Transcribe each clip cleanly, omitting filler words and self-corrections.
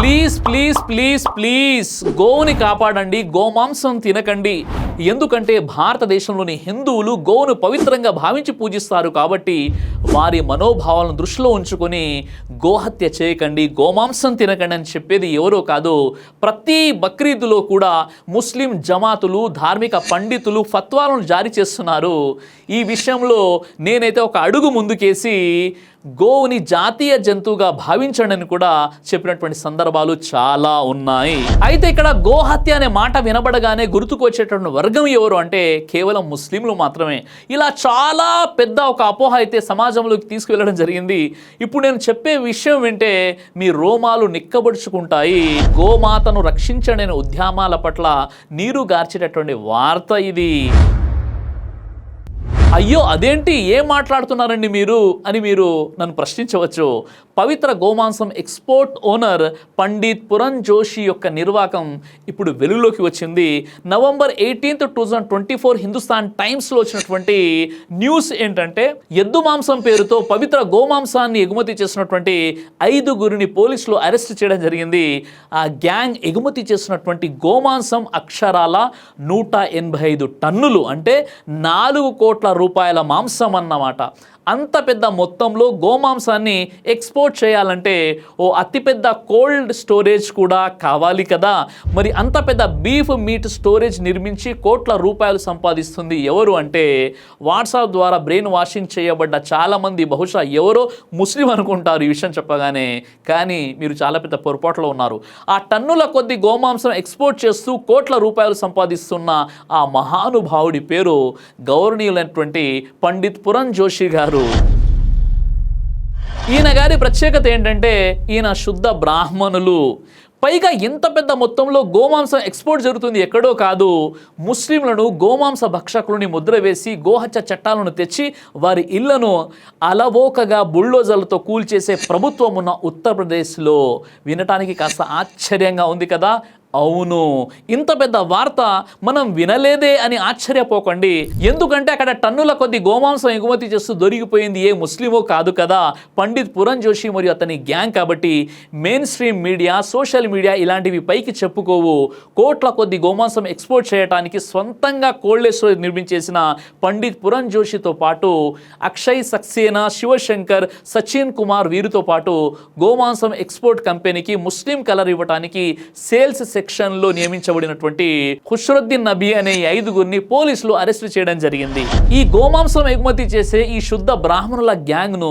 Please please please please గోవుని కాపాడండి, గోమాంసం తినకండి. ఎందుకంటే భారతదేశంలోని హిందువులు గోవును పవిత్రంగా భావించి పూజిస్తారు కాబట్టి వారి మనోభావాలను దృష్టిలో ఉంచుకొని గోహత్య చేయకండి, గోమాంసం తినకండి అని చెప్పేది ఎవరో కాదు. ప్రతి బక్రీదులో కూడా ముస్లిం జమాతులు, ధార్మిక పండితులు ఫత్వాలను జారీ చేస్తున్నారు. ఈ విషయంలో నేనైతే ఒక అడుగు ముందుకేసి గోవుని జాతీయ జంతువుగా భావించండి కూడా చెప్పినటువంటి సందర్భాలు చాలా ఉన్నాయి. అయితే ఇక్కడ గోహత్య అనే మాట వినబడగానే గుర్తుకొచ్చేటువంటి వర్గం ఎవరు అంటే కేవలం ముస్లింలు మాత్రమే. ఇలా చాలా పెద్ద ఒక అపోహ అయితే సమాజంలోకి తీసుకువెళ్ళడం జరిగింది. ఇప్పుడు నేను చెప్పే విషయం వింటే మీ రోమాలు నిక్కబడుచుకుంటాయి. గోమాతను రక్షించండి అనే ఉద్యమాల పట్ల నీరు గార్చేటటువంటి వార్త ఇది. అయ్యో అదేంటి, ఏం మాట్లాడుతున్నారండి మీరు అని మీరు నన్ను ప్రశ్నించవచ్చు. పవిత్ర గోమాంసం ఎక్స్పోర్ట్ ఓనర్ పండిత్ పురణ్ జోషి యొక్క నిర్వాకం ఇప్పుడు వెలుగులోకి వచ్చింది. November 18, 2024 హిందుస్థాన్ టైమ్స్లో వచ్చినటువంటి న్యూస్ ఏంటంటే ఎద్దు మాంసం పేరుతో పవిత్ర గోమాంసాన్ని ఎగుమతి చేసినటువంటి 5గురిని పోలీసులు అరెస్ట్ చేయడం జరిగింది. ఆ గ్యాంగ్ ఎగుమతి చేసినటువంటి గోమాంసం అక్షరాల 185 టన్నులు, అంటే 4 కోట్ల రూపాయల మాంసం అన్నమాట. అంత పెద్ద మొత్తంలో గోమాంసాన్ని ఎక్స్పోర్ట్ చేయాలంటే ఓ అతిపెద్ద కోల్డ్ స్టోరేజ్ కూడా కావాలి కదా. మరి అంత పెద్ద బీఫ్ మీట్ స్టోరేజ్ నిర్మించి కోట్ల రూపాయలు సంపాదిస్తుంది ఎవరు అంటే వాట్సాప్ ద్వారా బ్రెయిన్ వాషింగ్ చేయబడ్డ చాలామంది, బహుశా ఎవరో ముస్లిం అనుకుంటారు ఈ విషయం చెప్పగానే, కానీ మీరు చాలా పెద్ద పొరపాటులో ఉన్నారు. ఆ టన్నుల కొద్ది గోమాంసం ఎక్స్పోర్ట్ చేస్తూ కోట్ల రూపాయలు సంపాదిస్తున్న ఆ మహానుభావుడి పేరు గౌరవనీయులైనటువంటి పండిత్ పురణ్ జోషి గారు. ఈయన గారి ప్రత్యేకత ఏంటంటే ఈయన శుద్ధ బ్రాహ్మణులు. పైగా ఇంత పెద్ద మొత్తంలో గోమాంసం ఎక్స్పోర్ట్ జరుగుతుంది ఎక్కడో కాదు. ముస్లింలను గోమాంస భక్షకులని ముద్ర వేసి గోహత్య చట్టాలను తెచ్చి వారి ఇళ్లను అలవోకగా బుల్డోజర్లతో కూల్చేసే ప్రభుత్వం ఉన్న ఉత్తరప్రదేశ్లో. వినటానికి కాస్త ఆశ్చర్యంగా ఉంది కదా. అవును, ఇంత పెద్ద వార్త మనం వినలేదే అని ఆశ్చర్యపోకండి. ఎందుకంటే అక్కడ టన్నుల కొద్ది గోమాంసం ఎగుమతి చేస్తూ దొరికిపోయింది ఏ ముస్లిమో కాదు కదా, పండిత్ పురణ్ జోషి మరియు అతని గ్యాంగ్. కాబట్టి main stream media, social media ఇలాంటివి పైకి చెప్పుకోవు. కోట్ల కొద్ది గోమాంసం ఎక్స్పోర్ట్ చేయడానికి సొంతంగా కోల్డ్ స్టోరేజ్ నిర్మించేసిన పండిత్ పురణ్ జోషితో పాటు అక్షయ్ సక్సేనా, శివశంకర్, సచిన్ కుమార్ వీరితో పాటు గోమాంసం ఎక్స్పోర్ట్ కంపెనీకి ముస్లిం కలర్ ఇవ్వడానికి సేల్స్ సెక్షన్లో నియమించబడినటువంటి ఖుష్రుద్దీన్ నబీ అనే 5గురిని పోలీసులు అరెస్ట్ చేయడం జరిగింది. ఈ గోమాంసం ఎగుమతి చేసే ఈ శుద్ధ బ్రాహ్మణుల గ్యాంగ్ను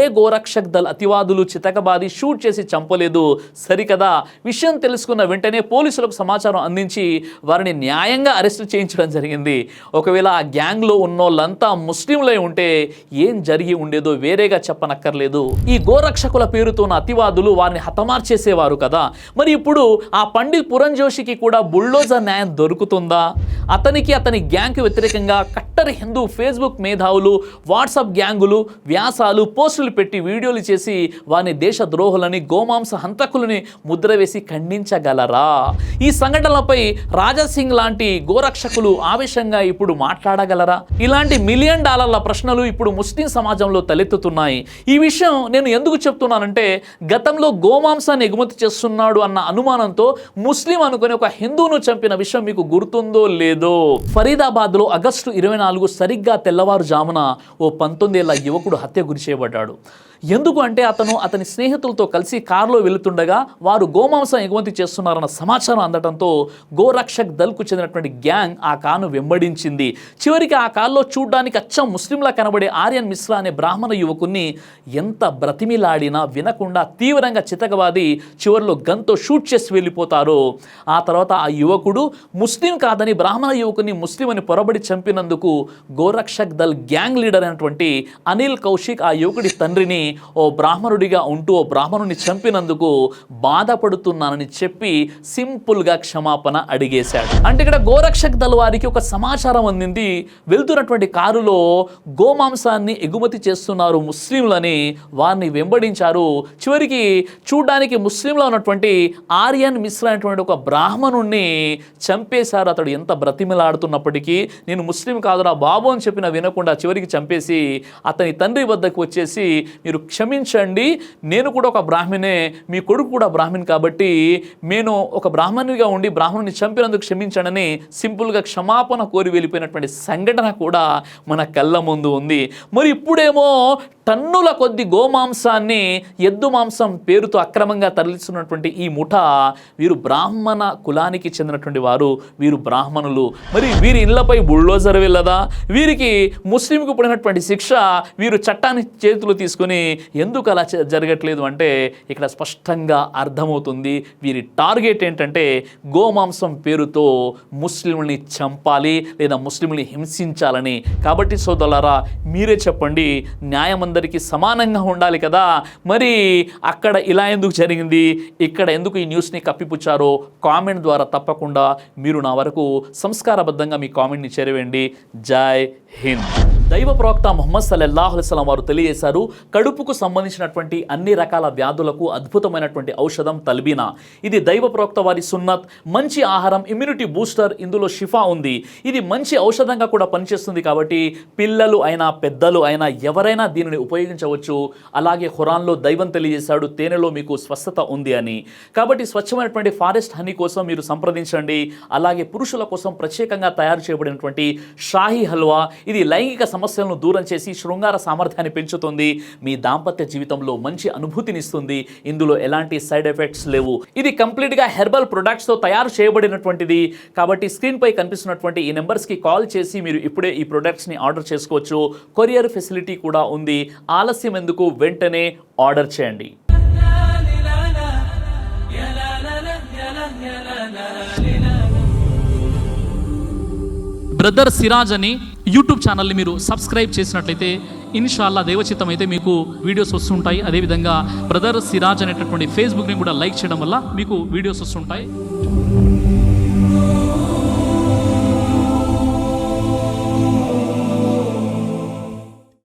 ఏ గోరక్షక్ దళ్ అతివాదులు చితకబాది షూట్ చేసి చంపలేదు సరికదా. విషయం తెలుసుకున్న వెంటనే పోలీసులకు సమాచారం అందించి వారిని న్యాయంగా అరెస్ట్ చేయించడం జరిగింది. ఒకవేళ ఆ గ్యాంగ్లో ఉన్నోళ్ళంతా ముస్లింలై ఉంటే ఏం జరిగి ఉండేదో వేరేగా చెప్పనక్కర్లేదు. ఈ గోరక్షకుల పేరుతో ఉన్న అతివాదులు వారిని హతమార్చేసేవారు కదా. మరి ఇప్పుడు ఆ పండిత్ పురణ్ జోషికి కూడా బుల్డోజర్ న్యాయం దొరుకుతుందా? అతనికి, అతని గ్యాంగ్కి వ్యతిరేకంగా కట్టర్ హిందూ ఫేస్బుక్ మేధావులు, వాట్సాప్ గ్యాంగులు వ్యాసాలు, పోస్టులు పెట్టి వీడియోలు చేసి వారిని దేశ ద్రోహులని, గోమాంస హంతకులని ముద్ర వేసి ఖండించగలరా? ఈ సంఘటనలపై రాజాసింగ్ లాంటి గోరక్షకులు ఆవేశంగా ఇప్పుడు మాట్లాడగలరా? ఇలాంటి $1 మిలియన్ ప్రశ్నలు ఇప్పుడు ముస్లిం సమాజంలో తలెత్తుతున్నాయి. ఈ విషయం నేను ఎందుకు చెప్తున్నానంటే గతంలో గోమాంసాన్ని ఎగుమతి చేస్తున్నాడు అన్న అనుమానంతో ముస్లిం అనుకుని ఒక హిందువును చంపిన విషయం మీకు గుర్తుందో లేదో. ఫరీదాబాద్లో August 24 సరిగ్గా తెల్లవారుజామున ఓ 19 ఏళ్ల యువకుడు హత్య గురి చేయబడ్డాడు. ఎందుకు అంటే అతని స్నేహితులతో కలిసి కారులో వెళుతుండగా వారు గోమాంసం ఎగుమతి చేస్తున్నారన్న సమాచారం అందడంతో గోరక్షక్ దళ్కు చెందినటువంటి గ్యాంగ్ ఆ కారును వెంబడించింది. చివరికి ఆ కారులో చూడ్డానికి అచ్చం ముస్లింలా కనబడే ఆర్యన్ మిశ్రా అనే బ్రాహ్మణ యువకుని ఎంత బ్రతిమిలాడినా వినకుండా తీవ్రంగా చితకబాది చివరిలో గన్తో షూట్ చేసి వెళ్ళిపోతారు. ఆ తర్వాత ఆ యువకుడు ముస్లిం కాదని బ్రాహ్మణ యువకుని ముస్లిం అని పొరబడి చంపినందుకు గోరక్షక్ దళ్ గ్యాంగ్ లీడర్ అయినటువంటి అనిల్ కౌశిక్ ఆ యువకుడి తండ్రిని ఓ బ్రాహ్మణుడిగా ఉంటూ ఓ బ్రాహ్మణుని చంపినందుకు బాధపడుతున్నానని చెప్పి సింపుల్గా క్షమాపణ అడిగేశాడు. అంటే ఇక్కడ గోరక్షక్ దళ్ వారికి ఒక సమాచారం అందింది. వెళ్తున్నటువంటి కారులో గోమాంసాన్ని ఎగుమతి చేస్తున్నారు ముస్లింలని. వారిని వెంబడించారు. చివరికి చూడ్డానికి ముస్లింలో ఉన్నటువంటి ఆర్యన్ మిశ్రా అనేటువంటి ఒక బ్రాహ్మణుణ్ణి చంపేశారు. అతడు ఎంత బ్రతిమలాడుతున్నప్పటికీ నేను ముస్లిం కాదురా బాబు అని చెప్పిన వినకుండా చివరికి చంపేసి అతని తండ్రి వద్దకు వచ్చేసి మీరు క్షమించండి, నేను కూడా ఒక బ్రాహ్మణే, మీ కొడుకు కూడా బ్రాహ్మణ్ కాబట్టి నేను ఒక బ్రాహ్మణునిగా ఉండి బ్రాహ్మణుని చంపినందుకు క్షమించండి సింపుల్గా క్షమాపణ కోరి వెళ్ళిపోయినటువంటి సంఘటన కూడా మన కళ్ళ ముందు ఉంది. మరి ఇప్పుడేమో టన్నుల కొద్ది గోమాంసాన్ని ఎద్దు మాంసం పేరుతో అక్రమంగా తరలిస్తున్నటువంటి ఈ ముఠ, వీరు బ్రాహ్మణ కులానికి చెందినటువంటి వారు, వీరు బ్రాహ్మణులు. మరి వీరి ఇళ్లపై బుల్డోజర్ వెళ్ళదా? వీరికి ముస్లింకు పడినటువంటి శిక్ష వీరు చట్టాన్ని చేతులు తీసుకుని ఎందుకు అలా జరగట్లేదు అంటే ఇక్కడ స్పష్టంగా అర్థమవుతుంది. వీరి టార్గెట్ ఏంటంటే గోమాంసం పేరుతో ముస్లింలని చంపాలి లేదా ముస్లింని హింసించాలని. కాబట్టి సోదరులారా, మీరే చెప్పండి, న్యాయం అందరికీ సమానంగా ఉండాలి కదా. మరి అక్కడ ఇలా ఎందుకు జరిగింది, ఇక్కడ ఎందుకు ఈ న్యూస్ని కప్పిపుచ్చారో కామెంట్ ద్వారా తప్పకుండా మీరు నా వరకు సంస్కారబద్ధంగా మీ కామెంట్ని చేరవేయండి. జై హింద్. దైవ ప్రవక్త ముహమ్మద్ సల్లల్లాహు అలైహి వసల్లం వారు తెలియజేశారు, కడుపుకు సంబంధించినటువంటి అన్ని రకాల వ్యాధులకు అద్భుతమైనటువంటి ఔషధం తల్బీనా. ఇది దైవ ప్రవక్త వారి సున్నత్, మంచి ఆహారం, ఇమ్యూనిటీ బూస్టర్, ఇందులో షిఫా ఉంది. ఇది మంచి ఔషధంగా కూడా పనిచేస్తుంది కాబట్టి పిల్లలు అయినా పెద్దలు అయినా ఎవరైనా దీనిని ఉపయోగించవచ్చు. అలాగే ఖురాన్లో దైవం తెలియజేశాడు, తేనెలో మీకు స్వస్థత ఉంది అని. కాబట్టి స్వచ్ఛమైనటువంటి ఫారెస్ట్ హనీ కోసం మీరు సంప్రదించండి. అలాగే పురుషుల కోసం ప్రత్యేకంగా తయారు చేయబడినటువంటి షాహీ హల్వా, ఇది లైంగిక సమస్యలను దూరం చేసి శృంగార సామర్థ్యాన్ని పెంచుతుంది, మీ దాంపత్య జీవితంలో మంచి అనుభూతినిస్తుంది. ఇందులో ఎలాంటి సైడ్ ఎఫెక్ట్స్ లేవు. ఇది కంప్లీట్గా హెర్బల్ ప్రొడక్ట్స్తో తయారు చేయబడినటువంటిది. కాబట్టి స్క్రీన్పై కనిపిస్తున్నటువంటి ఈ నెంబర్స్కి కాల్ చేసి మీరు ఇప్పుడే ఈ ప్రొడక్ట్స్ని ఆర్డర్ చేసుకోవచ్చు. కొరియర్ ఫెసిలిటీ కూడా ఉంది. ఆలస్యం ఎందుకు, వెంటనే ఆర్డర్ చేయండి. బ్రదర్ సిరాజ్ అని యూట్యూబ్ ఛానల్ని మీరు సబ్స్క్రైబ్ చేసినట్లయితే ఇన్షాల్లా దైవచిత్తం అయితే మీకు వీడియోస్ వస్తుంటాయి. అదేవిధంగా బ్రదర్ సిరాజ్ అనేటటువంటి ఫేస్బుక్ని కూడా లైక్ చేయడం వల్ల మీకు వీడియోస్ వస్తుంటాయి.